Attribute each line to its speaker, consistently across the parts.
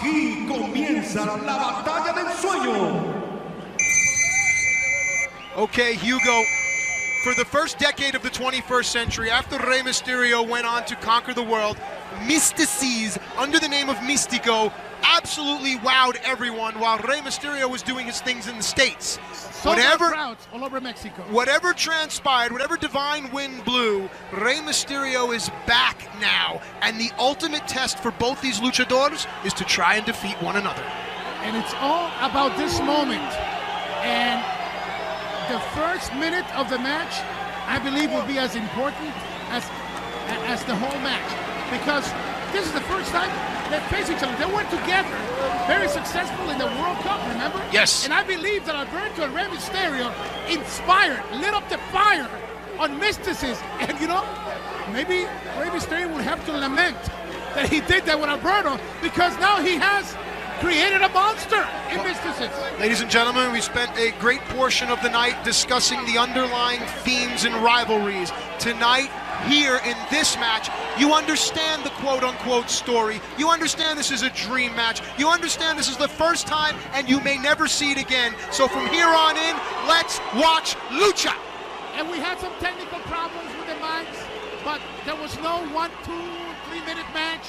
Speaker 1: Aquí comienza la batalla del sueño.
Speaker 2: Okay, Hugo, for the first decade of the 21st century, after Rey Mysterio went on to conquer the world, Mystico, under the name of Mistico, absolutely wowed everyone while Rey Mysterio was doing his things in the States.
Speaker 3: Crowds all over Mexico.
Speaker 2: Whatever transpired, whatever divine wind blew, Rey Mysterio is back now. And the ultimate test for both these luchadors is to try and defeat one another.
Speaker 3: And it's all about this moment. And the first minute of the match, I believe, will be as important as the whole match. Because this is the first time they face each other. They were together, very successful in the World Cup, remember?
Speaker 2: Yes.
Speaker 3: And I believe that Alberto and Rey Mysterio inspired, lit up the fire on mysticism. And you know, maybe Rey Mysterio will have to lament that he did that with Alberto, because now he has created a monster in mysticism.
Speaker 2: Ladies and gentlemen, we spent a great portion of the night discussing the underlying themes and rivalries. Tonight, here in this match, you understand the quote-unquote story. You understand this is a dream match. You understand this is the first time and you may never see it again. So from here on in, let's watch Lucha.
Speaker 3: And we had some technical problems with the mics, but there was no 1, 2, 3 minute match.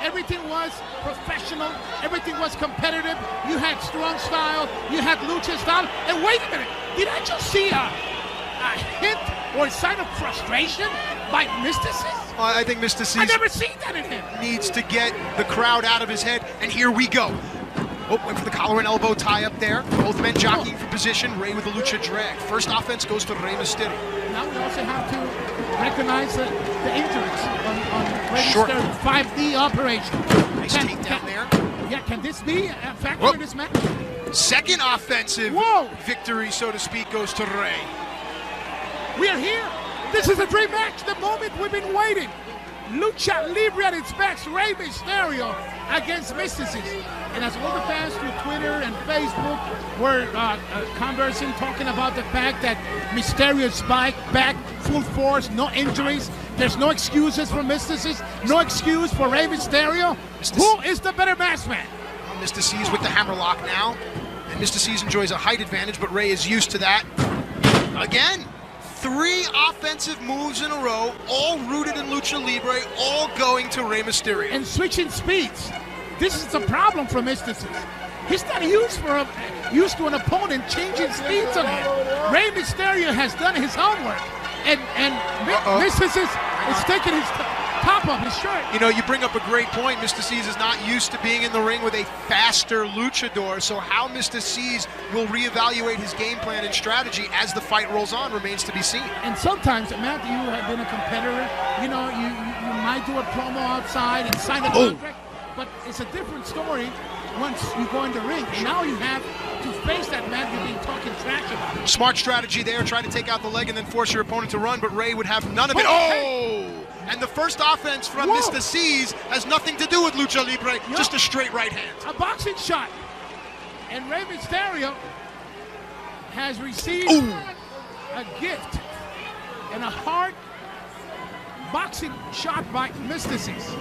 Speaker 3: Everything was professional. Everything was competitive. You had strong style. You had lucha style. And wait a minute, did I just see a hint or a sign of frustration by Mysticism?
Speaker 2: I think Mysticism,
Speaker 3: I never seen that in him.
Speaker 2: Needs to get the crowd out of his head, and here we go. Oh, went for the collar and elbow tie up there. Both men jockeying for position. Rey with the lucha drag. First offense goes to Rey Mysterio.
Speaker 3: Now we also have to recognize the injuries on Rey
Speaker 2: Short.
Speaker 3: Mysterio. 5D operation.
Speaker 2: Nice takedown there.
Speaker 3: Yeah, can this be a factor in this match?
Speaker 2: Second offensive victory, so to speak, goes to Rey.
Speaker 3: We are here. This is a dream match. The moment we've been waiting. Lucha Libre at its best. Rey Mysterio against Mysticism. And as all the fans through Twitter and Facebook were conversing, talking about the fact that Mysterio's back full force, no injuries. There's no excuses for Mysticism. No excuse for Rey Mysterio. Who is the better masked man?
Speaker 2: Mysticism with the hammerlock now. And Mysticism enjoys a height advantage, but Rey is used to that. Again. 3 offensive moves in a row, all rooted in Lucha Libre, all going to Rey Mysterio.
Speaker 3: And switching speeds. This is a problem for Mysticism. He's not used to an opponent changing speeds on him. Rey Mysterio has done his homework, and Mysticism is taking his top of his shirt.
Speaker 2: You know, you bring up a great point. Mysticism is not used to being in the ring with a faster luchador, so how Mysticism will reevaluate his game plan and strategy as the fight rolls on remains to be seen.
Speaker 3: And sometimes, Matt, you have been a competitor. You know, you might do a promo outside and sign a contract, but it's a different story once you go in the ring. And now you have to face that man you've been talking trash about.
Speaker 2: Smart strategy there, try to take out the leg and then force your opponent to run, but Rey would have none of it. And the first offense from Mysticism has nothing to do with Lucha Libre, just a straight right hand.
Speaker 3: A boxing shot. And Rey Mysterio has received a gift and a hard boxing shot by Mysticism.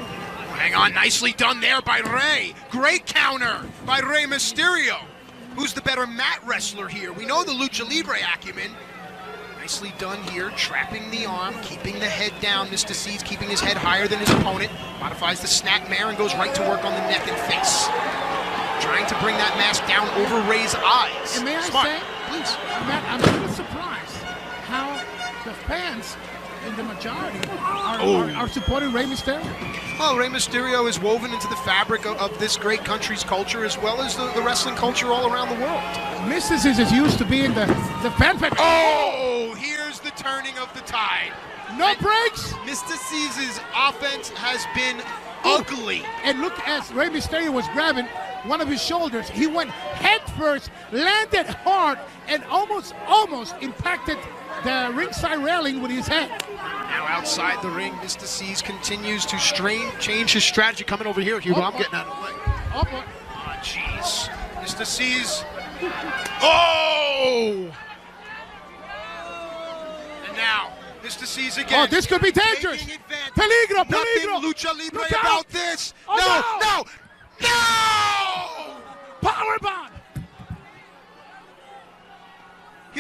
Speaker 2: Hang on, nicely done there by Rey. Great counter by Rey Mysterio. Who's the better mat wrestler here? We know the Lucha Libre acumen. Nicely done here, trapping the arm, keeping the head down. Mysticism keeping his head higher than his opponent. Modifies the snap mare and goes right to work on the neck and face. Trying to bring that mask down over Rey's eyes.
Speaker 3: And may I say, please, Matt, I'm a little surprised how the fans in the majority are supporting Rey Mysterio.
Speaker 2: Well, Rey Mysterio is woven into the fabric of this great country's culture, as well as the wrestling culture all around the world.
Speaker 3: Mysticism is used to being the fan favorite.
Speaker 2: Oh, here's the turning of the tide.
Speaker 3: No breaks.
Speaker 2: Mysticism's offense has been ugly.
Speaker 3: And look, as Rey Mysterio was grabbing one of his shoulders, he went head first, landed hard, and almost impacted the ringside railing with his head.
Speaker 2: Now outside the ring, Mysticism continues to change his strategy. Coming over here, Hugo, I'm getting out of the way. Oh, jeez. Mysticism. Oh! And now, Mysticism again.
Speaker 3: Oh, this could be dangerous. Peligro, peligro.
Speaker 2: Nothing Lucha Libre about this. No, no, no!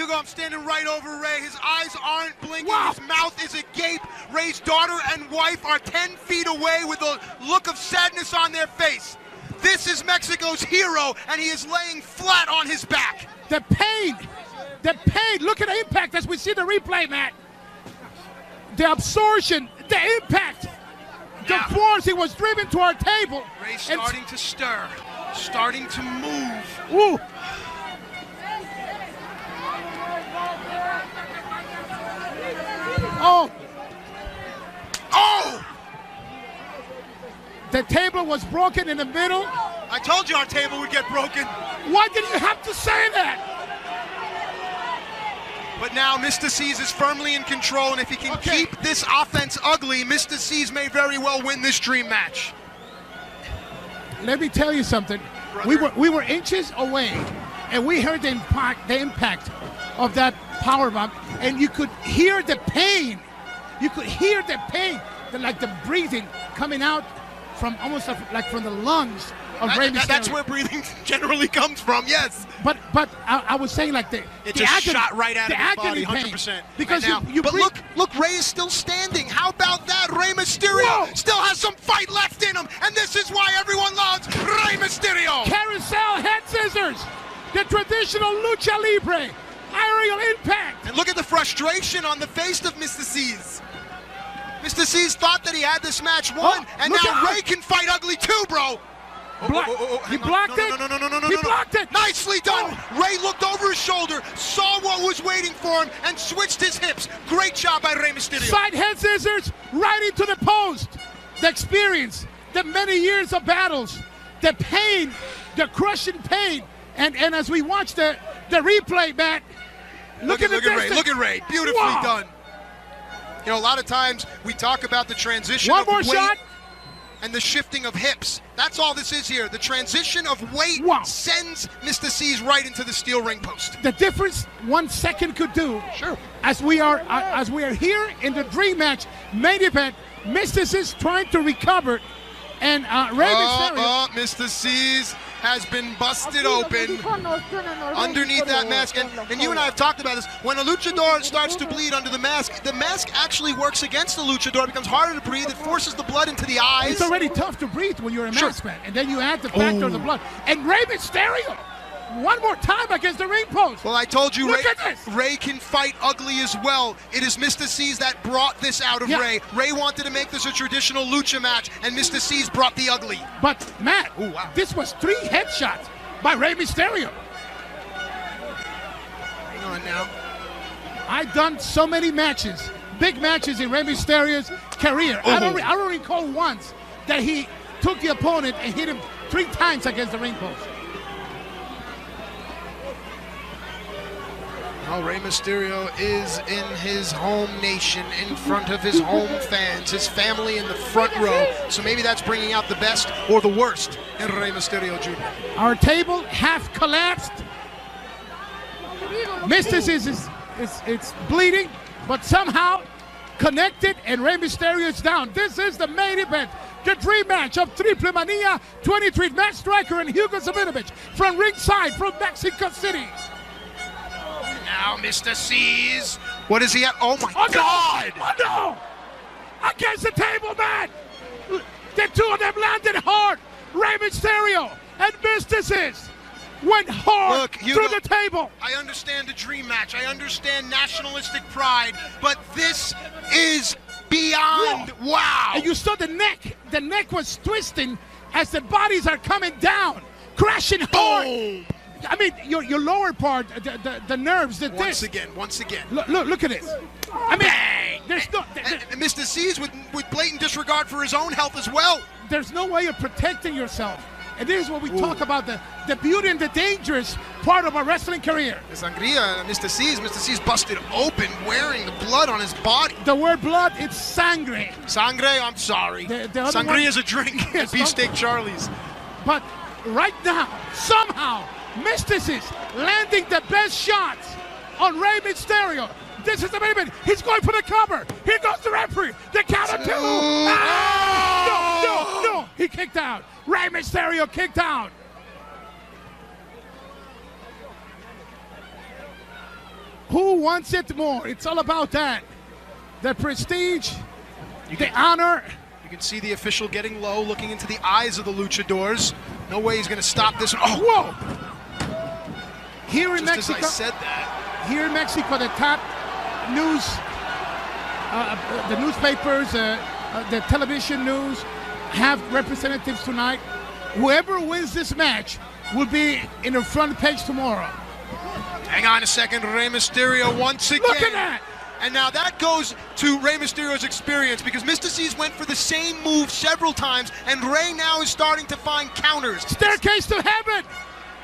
Speaker 2: Hugo, I'm standing right over Ray. His eyes aren't blinking.
Speaker 3: Wow.
Speaker 2: His mouth is agape. Ray's daughter and wife are 10 feet away with a look of sadness on their face. This is Mexico's hero, and he is laying flat on his back.
Speaker 3: The pain. Look at the impact as we see the replay, Matt. The absorption, the impact, the force. He was driven to our table.
Speaker 2: Ray's starting to stir, starting to move.
Speaker 3: Ooh. Oh.
Speaker 2: Oh!
Speaker 3: The table was broken in the middle.
Speaker 2: I told you our table would get broken.
Speaker 3: Why did you have to say that?
Speaker 2: But now Mr. C's is firmly in control, and if he can keep this offense ugly, Mr. C's may very well win this dream match.
Speaker 3: Let me tell you something.
Speaker 2: Brother.
Speaker 3: We were inches away, and we heard the impact of that power bomb, and you could hear the pain. You could hear the pain, like the breathing coming out from almost like from the lungs of Rey Mysterio.
Speaker 2: That's where breathing generally comes from, yes.
Speaker 3: But I was saying like
Speaker 2: it just
Speaker 3: agony,
Speaker 2: shot right out of his body,
Speaker 3: pain,
Speaker 2: 100%.
Speaker 3: because
Speaker 2: right
Speaker 3: you
Speaker 2: but
Speaker 3: breathe.
Speaker 2: look, Rey is still standing. How about that? Rey Mysterio still has some fight left in him, and this is why everyone loves Rey Mysterio.
Speaker 3: Carousel head scissors, the traditional lucha libre, aerial impact.
Speaker 2: And look at the frustration on the face of Mr. C's. Mr. C's thought that he had this match won, and now Rey can fight ugly too, bro.
Speaker 3: He blocked it.
Speaker 2: No.
Speaker 3: He blocked it.
Speaker 2: Nicely done. Rey looked over his shoulder, saw what was waiting for him, and switched his hips. Great job by Rey Mysterio.
Speaker 3: Side head scissors right into the post. The experience, the many years of battles, the pain, the crushing pain. And as we watch the replay, Matt, look at
Speaker 2: Rey. Look at Rey. Beautifully done. You know, a lot of times we talk about the transition of weight and the shifting of hips. That's all this is here. The transition of weight sends Mr. C's right into the steel ring post.
Speaker 3: The difference 1 second could do.
Speaker 2: Sure.
Speaker 3: As we are here in the dream match main event, Mr. C's trying to recover, and Rey Mysterio.
Speaker 2: Mr. C's has been busted open underneath that mask. And you and I have talked about this. When a luchador starts to bleed under the mask actually works against the luchador. It becomes harder to breathe. It forces the blood into the eyes.
Speaker 3: It's already tough to breathe when you're a mask man. And then you add the factor of the blood. And Rey Mysterio, one more time against the ring post.
Speaker 2: Well, I told you,
Speaker 3: Look at this.
Speaker 2: Rey can fight ugly as well. It is Mr. C's that brought this out of Rey. Rey wanted to make this a traditional lucha match, and Mr. C's brought the ugly.
Speaker 3: But, Matt, this was 3 headshots by Rey Mysterio.
Speaker 2: Hang on now.
Speaker 3: I've done so many matches, big matches in Rey Mysterio's career. I don't recall once that he took the opponent and hit him 3 times against the ring post.
Speaker 2: Well, Rey Mysterio is in his home nation, in front of his home fans, his family in the front row. So maybe that's bringing out the best or the worst in Rey Mysterio Jr.
Speaker 3: Our table half collapsed. Mr. is bleeding, but somehow connected, and Rey Mysterio is down. This is the main event, the dream match of Triple Mania 23. Matt Striker and Hugo Sabinovich from ringside from Mexico City.
Speaker 2: Now, Mr. C's. What is he at? Oh, my God!
Speaker 3: Oh, no! Against the table, man! The two of them landed hard. Rey Mysterio and Mr. C's went hard through the table.
Speaker 2: I understand the dream match. I understand nationalistic pride, but this is beyond wow.
Speaker 3: And you saw the neck. The neck was twisting as the bodies are coming down, crashing hard.
Speaker 2: Boom.
Speaker 3: I mean, your lower part, the nerves,
Speaker 2: Once again.
Speaker 3: Look at this. I mean,
Speaker 2: bang!
Speaker 3: There's no...
Speaker 2: And Mr. C's with blatant disregard for his own health as well.
Speaker 3: There's no way of protecting yourself. And this is what we talk about, the beauty and the dangerous part of our wrestling career.
Speaker 2: The sangria, Mr. C's busted open, wearing the blood on his body.
Speaker 3: The word blood, it's sangre.
Speaker 2: Sangre, I'm sorry. Sangria is a drink at Beefsteak Charlie's.
Speaker 3: But right now, somehow, Mr. C's landing the best shots on Rey Mysterio. This is the main event. He's going for the cover. Here goes the referee. The count of 2. No. He kicked out. Rey Mysterio kicked out. Who wants it more? It's all about that. The prestige, the honor.
Speaker 2: You can see the official getting low, looking into the eyes of the luchadors. No way he's going to stop this. Oh,
Speaker 3: whoa! Here in Mexico,
Speaker 2: as I said that.
Speaker 3: Here in Mexico, the top news, the newspapers, the television news have representatives tonight. Whoever wins this match will be in the front page tomorrow.
Speaker 2: Hang on a second, Rey Mysterio once again.
Speaker 3: Look at that!
Speaker 2: And now that goes to Rey Mysterio's experience because Mystico went for the same move several times, and Rey now is starting to find counters.
Speaker 3: Staircase to heaven!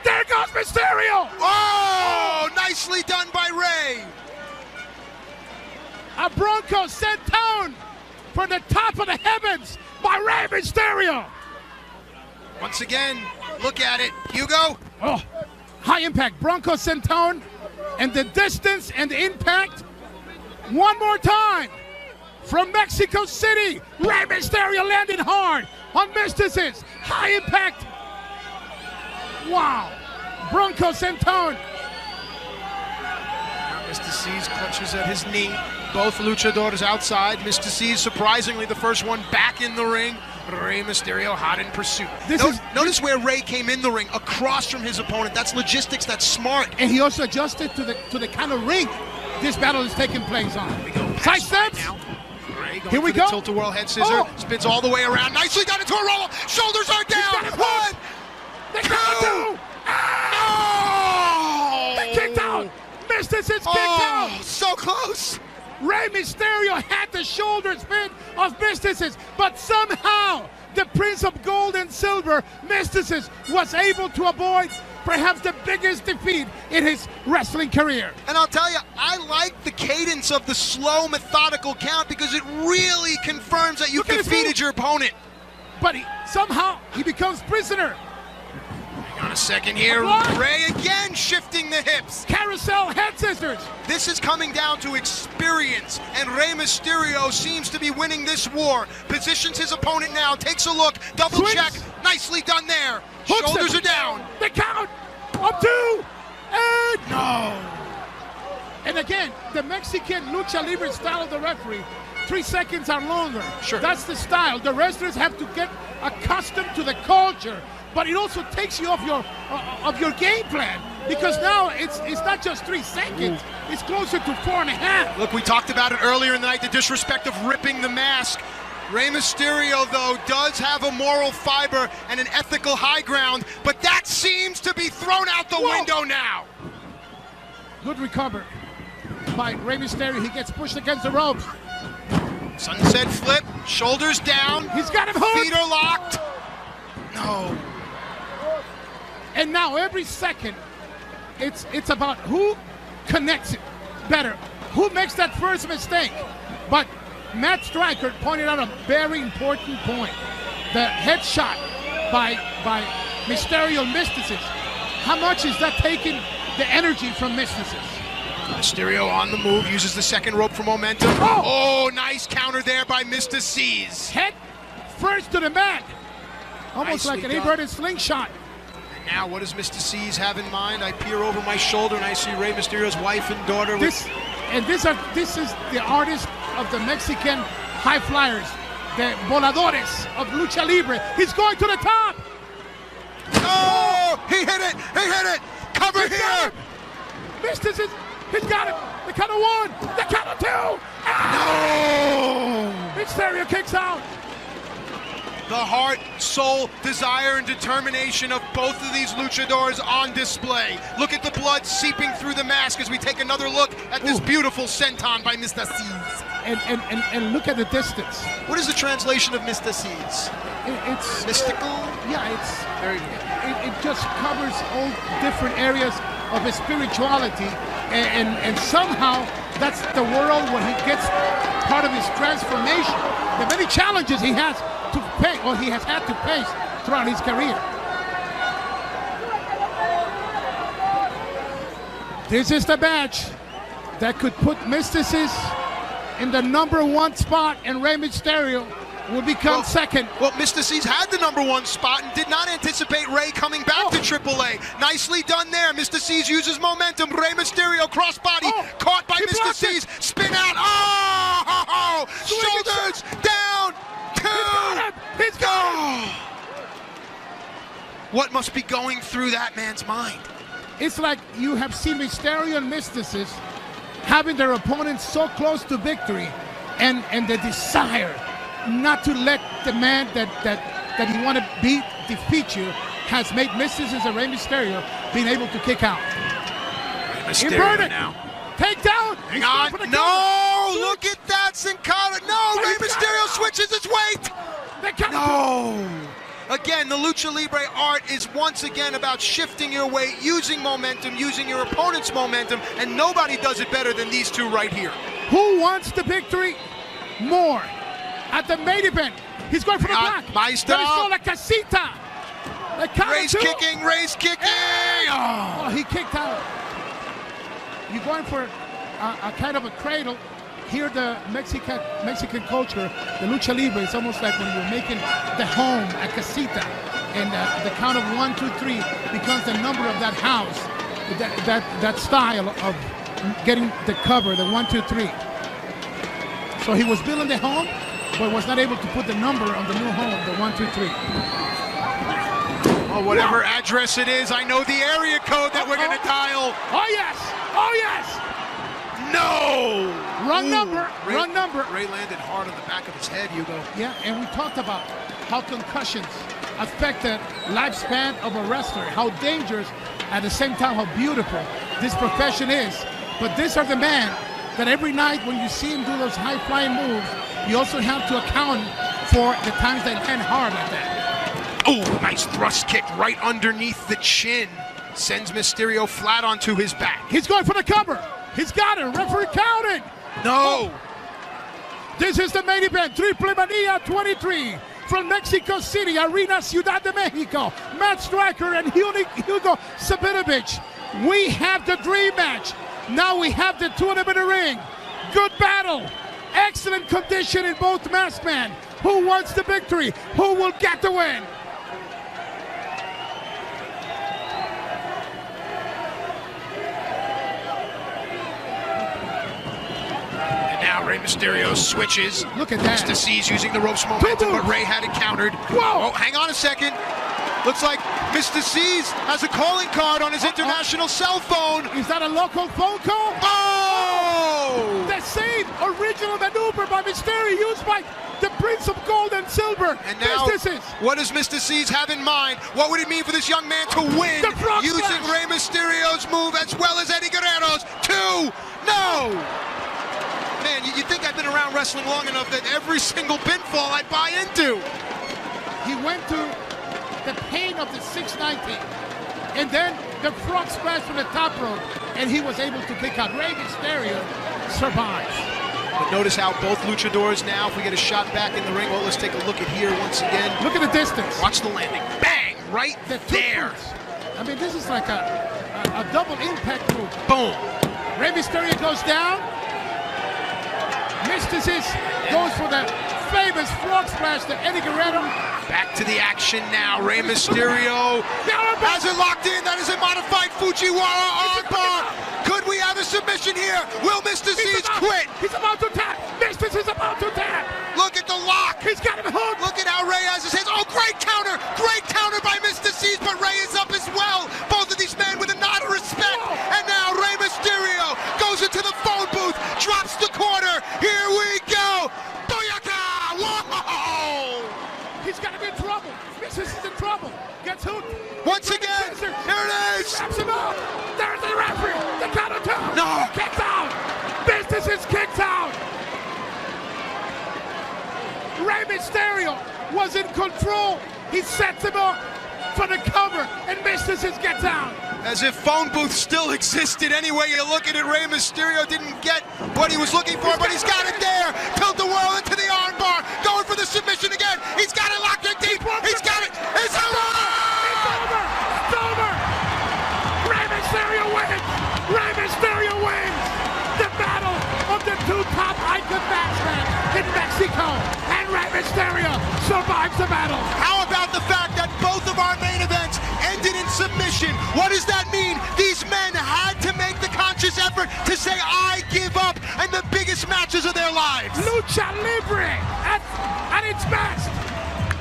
Speaker 3: There goes Mysterio!
Speaker 2: Oh, nicely done by Rey.
Speaker 3: A Bronco sent down from the top of the heavens by Rey Mysterio.
Speaker 2: Once again, look at it, Hugo.
Speaker 3: Oh, high impact Bronco sent down, and the distance and the impact. One more time, from Mexico City, Rey Mysterio landing hard on Mysticis. High impact. Wow. Bronco Centone.
Speaker 2: Mysticis clutches at his knee. Both luchadores outside. Mysticis, surprisingly, the first one back in the ring. Rey Mysterio hot in pursuit. Notice where Rey came in the ring, across from his opponent. That's logistics, that's smart.
Speaker 3: And he also adjusted to the kind of ring this battle is taking place on.
Speaker 2: Here we go.
Speaker 3: Side steps.
Speaker 2: Here we go. Tilt-a-whirl head scissor. Spins all the way around. Nicely done into a roll. Shoulders are down. One.
Speaker 3: They got two.
Speaker 2: Oh!
Speaker 3: They kicked out. Mysticis kicked out.
Speaker 2: So close.
Speaker 3: Rey Mysterio had the shoulder spin of Mysticis, but somehow the Prince of Gold and Silver, Mysticis, was able to avoid perhaps the biggest defeat in his wrestling career.
Speaker 2: And I'll tell you, I like the cadence of the slow, methodical count because it really confirms that you've defeated your opponent.
Speaker 3: But somehow he becomes prisoner.
Speaker 2: Hang on a second here. Rey again shifting the hips.
Speaker 3: Carousel head scissors.
Speaker 2: This is coming down to experience, and Rey Mysterio seems to be winning this war. Positions his opponent now, takes a look, double check. Nicely done there. Shoulders are down.
Speaker 3: The count of two, and no. And again, the Mexican lucha libre style of the referee, 3 seconds or longer.
Speaker 2: Sure.
Speaker 3: That's the style. The wrestlers have to get accustomed to the culture, but it also takes you off your game plan because now it's not just 3 seconds. It's closer to 4.5.
Speaker 2: Look, we talked about it earlier in the night, the disrespect of ripping the mask. Rey Mysterio, though, does have a moral fiber and an ethical high ground, but that seems to be thrown out the window now.
Speaker 3: Good recover by Rey Mysterio. He gets pushed against the ropes.
Speaker 2: Sunset flip, shoulders down.
Speaker 3: He's got him hooked.
Speaker 2: Feet are locked. No.
Speaker 3: And now every second, it's about who connects it better, who makes that first mistake. But Matt Stryker pointed out a very important point. The headshot by Mysterio Mysticis. How much is that taking the energy from Mysticis?
Speaker 2: Mysterio on the move, uses the second rope for momentum. Oh, nice counter there by Mysticis.
Speaker 3: Head first to the mat. Almost
Speaker 2: Nicely
Speaker 3: like an
Speaker 2: done.
Speaker 3: inverted slingshot.
Speaker 2: And now what does Mysticis have in mind? I peer over my shoulder and I see Rey Mysterio's wife and daughter.
Speaker 3: This is the artist of the Mexican high flyers, the voladores of lucha libre. He's going to the top.
Speaker 2: Oh, he hit it. He hit it. Cover here.
Speaker 3: Mysticis, he's got it. The count of one. The count of two.
Speaker 2: No.
Speaker 3: Mysterio kicks out.
Speaker 2: The heart, soul, desire, and determination of both of these luchadors on display. Look at the blood seeping through the mask as we take another look at this beautiful senton by Mysticis.
Speaker 3: And look at the distance.
Speaker 2: What is the translation of Mysticis?
Speaker 3: It's
Speaker 2: mystical.
Speaker 3: Yeah, it's
Speaker 2: very.
Speaker 3: It just covers all different areas of his spirituality, and somehow that's the world where he gets part of his transformation. The many challenges he has to face, or he has had to face throughout his career. This is the match that could put Mysticis in the #1 spot, and Rey Mysterio will become second.
Speaker 2: Well, Mysticis had the #1 spot and did not anticipate Rey coming back to AAA. Nicely done there. Mr. C's uses momentum. Rey Mysterio crossbody caught by Mr. C's. Spin out. Oh! Shoulders down. 2.
Speaker 3: He's got him.
Speaker 2: What must be going through that man's mind?
Speaker 3: It's like you have seen Mysterio and Mysticis having their opponents so close to victory, and the desire not to let the man that you want to beat defeat you has made Mysticis and Rey Mysterio being able to kick out.
Speaker 2: Mysterio now.
Speaker 3: Take down.
Speaker 2: Hang on. No, look at that, Sin Cara. No, Rey Mysterio switches his weight. No. Again, the Lucha Libre art is once again about shifting your weight, using momentum, using your opponent's momentum, and nobody does it better than these two right here.
Speaker 3: Who wants the victory more? At the main event, he's going for the black.
Speaker 2: Maestro.
Speaker 3: La casita.
Speaker 2: Rey's kicking, Rey's kicking.
Speaker 3: Oh, he kicked out. You're going for a kind of a cradle. Here, the Mexican culture, the Lucha Libre, is almost like when you're making the home, a casita, and the count of 1, 2, 3 becomes the number of that house. That style of getting the cover, the 1, 2, 3. So he was building the home, but was not able to put the number on the new home, the 1, 2, 3.
Speaker 2: Oh, whatever address it is, I know the area code that we're going to dial.
Speaker 3: Oh, yes. Oh, yes.
Speaker 2: No!
Speaker 3: Wrong number. Wrong number.
Speaker 2: Rey landed hard on the back of his head, Hugo.
Speaker 3: Yeah, and we talked about how concussions affect the lifespan of a wrestler, how dangerous, at the same time how beautiful this profession is. But these are the men that every night when you see him do those high-flying moves, you also have to account for the times they land hard like that.
Speaker 2: Oh, nice thrust kick right underneath the chin. Sends Mysterio flat onto his back.
Speaker 3: He's going for the cover. He's got it. Referee counted.
Speaker 2: No.
Speaker 3: This is the main event. Triple Mania 23 from Mexico City, Arena Ciudad de Mexico. Matt Striker and Hugo Sabinovich. We have the dream match. Now we have the tournament ring. Good battle. Excellent condition in both masked men. Who wants the victory? Who will get the win?
Speaker 2: Now Rey Mysterio switches.
Speaker 3: Look at that.
Speaker 2: Mr. C's using the ropes momentum, but Rey had it countered.
Speaker 3: Whoa!
Speaker 2: Oh, hang on a second. Looks like Mr. C's has a calling card on his international cell phone.
Speaker 3: Is that a local phone call?
Speaker 2: Oh!
Speaker 3: The same original maneuver by Mysterio used by the Prince of Gold and Silver.
Speaker 2: And now, what does Mr. C's have in mind? What would it mean for this young man to win using Rey Mysterio's move as well as Eddie Guerrero's? 2! No! Man, you think I've been around wrestling long enough that every single pinfall I buy into.
Speaker 3: He went to the pain of the 619, and then the frog splash from the top rope, and he was able to kick out. Rey Mysterio survives.
Speaker 2: But notice how both luchadors now, if we get a shot back in the ring, well, let's take a look at here once again.
Speaker 3: Look at the distance.
Speaker 2: Watch the landing. Bang! Right there.
Speaker 3: I mean, this is like a double impact move.
Speaker 2: Boom.
Speaker 3: Rey Mysterio goes down. Mysticis goes for the famous frog splash to Eddie Guerrero.
Speaker 2: Back to the action now. Rey Mysterio has it locked in. That is a modified Fujiwara armbar. Could we have a submission here? Will Mr. C's quit?
Speaker 3: He's about to tap. Mysticis is about to tap.
Speaker 2: Look at the lock.
Speaker 3: He's got him hooked.
Speaker 2: Look at how Rey has his hands. Oh, great counter. Great counter by Mr. C's, but Rey is up as well. Both of these men with a nod of respect. And now Rey Mysterio goes into the phone booth, drops the corner. Here we go. Boyaka! Whoa!
Speaker 3: He's got to be in trouble. Mysticis is in trouble. Gets hooked.
Speaker 2: Once again, here it is.
Speaker 3: Wraps him up. There's the referee. The count of 2.
Speaker 2: No.
Speaker 3: Kicks out. Mysticis kicks out. Rey Mysterio was in control. He sets him up for the cover, and Mysticis gets out.
Speaker 2: As if phone booths still existed. Anyway, you look at it, Rey Mysterio didn't get what he was looking for, but he's got it there. Tilt the world into the armbar. Going for the submission again. He's got it locked in deep. He's got it. It's over.
Speaker 3: It's over. Rey Mysterio wins. Rey Mysterio wins. The battle of the 2 top icon matchmen in Mexico. And Rey Mysterio survives the battle.
Speaker 2: How about the fact that both of our main events ended in submission? What is effort to say, I give up, and the biggest matches of their lives.
Speaker 3: Lucha Libre at its best.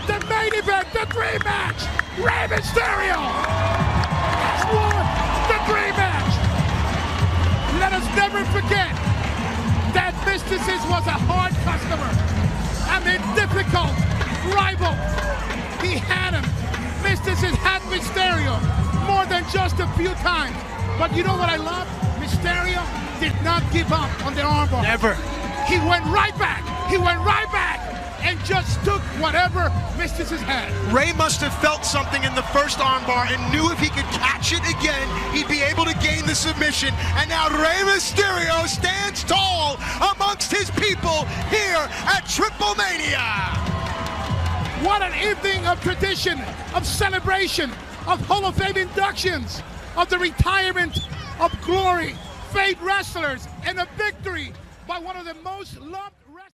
Speaker 3: The main event, the dream match. Rey Mysterio has won the dream match. Let us never forget that Mysticis was a hard customer. I mean, difficult rival. He had him. Mysticis had Mysterio more than just a few times. But you know what I love? Mysterio did not give up on the armbar.
Speaker 2: Never.
Speaker 3: He went right back. He went right back and just took whatever Mysticis had.
Speaker 2: Rey must have felt something in the first armbar and knew if he could catch it again, he'd be able to gain the submission. And now Rey Mysterio stands tall amongst his people here at Triple Mania.
Speaker 3: What an evening of tradition, of celebration, of Hall of Fame inductions, of the retirement of glory, fake wrestlers, and a victory by one of the most loved